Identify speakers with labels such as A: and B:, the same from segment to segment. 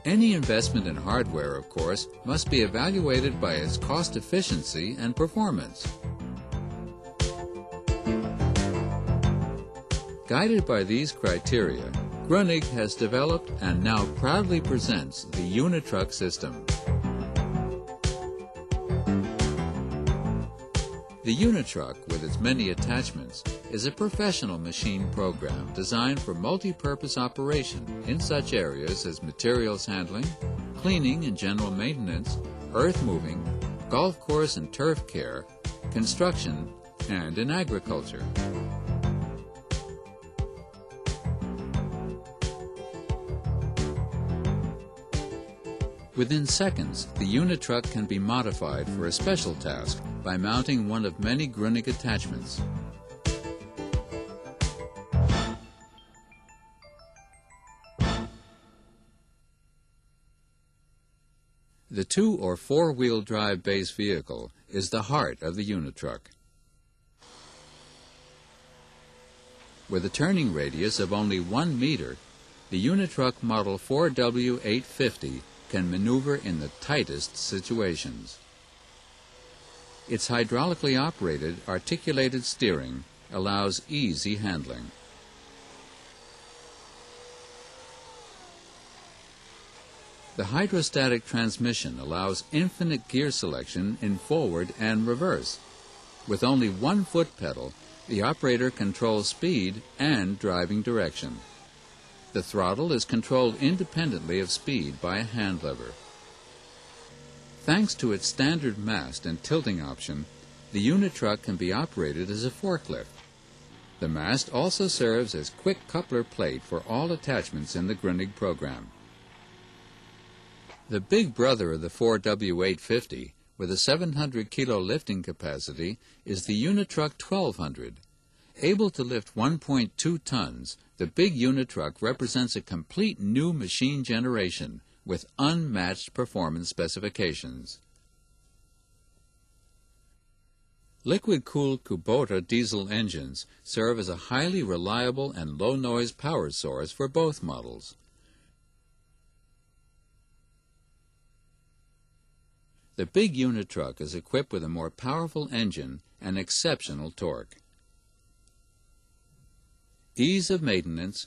A: Any investment in hardware, of course, must be evaluated by its cost efficiency and performance. Guided by these criteria, GRUNIG has developed and now proudly presents the Unitruck system. The Unitruck, with its many attachments, is a professional machine program designed for multi-purpose operation in such areas as materials handling, cleaning and general maintenance, earth moving, golf course and turf care, construction, and in agriculture. Within seconds, the Unitruck can be modified for a special task by mounting one of many GRUNIG attachments. The 2- or 4-wheel drive base vehicle is the heart of the Unitruck. With a turning radius of only 1 meter, the Unitruck Model 4W850 can maneuver in the tightest situations. Its hydraulically operated, articulated steering allows easy handling. The hydrostatic transmission allows infinite gear selection in forward and reverse. With only 1 foot pedal, the operator controls speed and driving direction. The throttle is controlled independently of speed by a hand lever. Thanks to its standard mast and tilting option, the Unitruck can be operated as a forklift. The mast also serves as quick coupler plate for all attachments in the GRUNIG program. The big brother of the 4W850, with a 700 kilo lifting capacity, is the Unitruck 1200. Able to lift 1.2 tons, the big Unitruck represents a complete new machine generation with unmatched performance specifications. Liquid-cooled Kubota diesel engines serve as a highly reliable and low-noise power source for both models. The big Unitruck is equipped with a more powerful engine and exceptional torque. Ease of maintenance,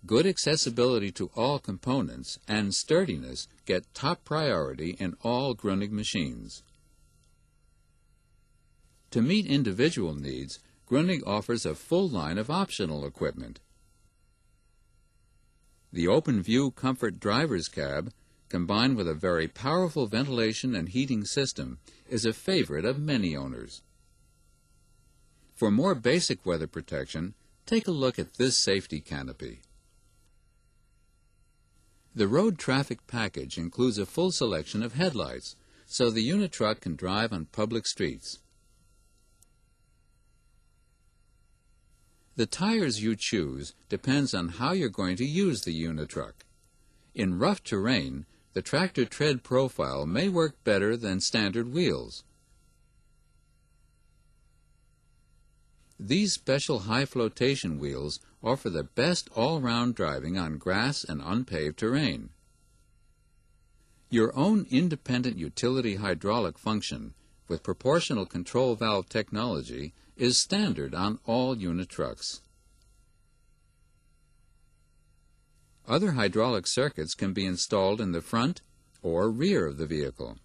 A: good accessibility to all components, and sturdiness get top priority in all GRUNIG machines. To meet individual needs, GRUNIG offers a full line of optional equipment. The open-view comfort driver's cab, combined with a very powerful ventilation and heating system, is a favorite of many owners. For more basic weather protection, take a look at this safety canopy. The road traffic package includes a full selection of headlights, so the Unitruck can drive on public streets. The tires you choose depends on how you're going to use the Unitruck. In rough terrain, the tractor tread profile may work better than standard wheels. These special high flotation wheels offer the best all-round driving on grass and unpaved terrain. Your own independent utility hydraulic function with proportional control valve technology is standard on all Unitrucks. Other hydraulic circuits can be installed in the front or rear of the vehicle.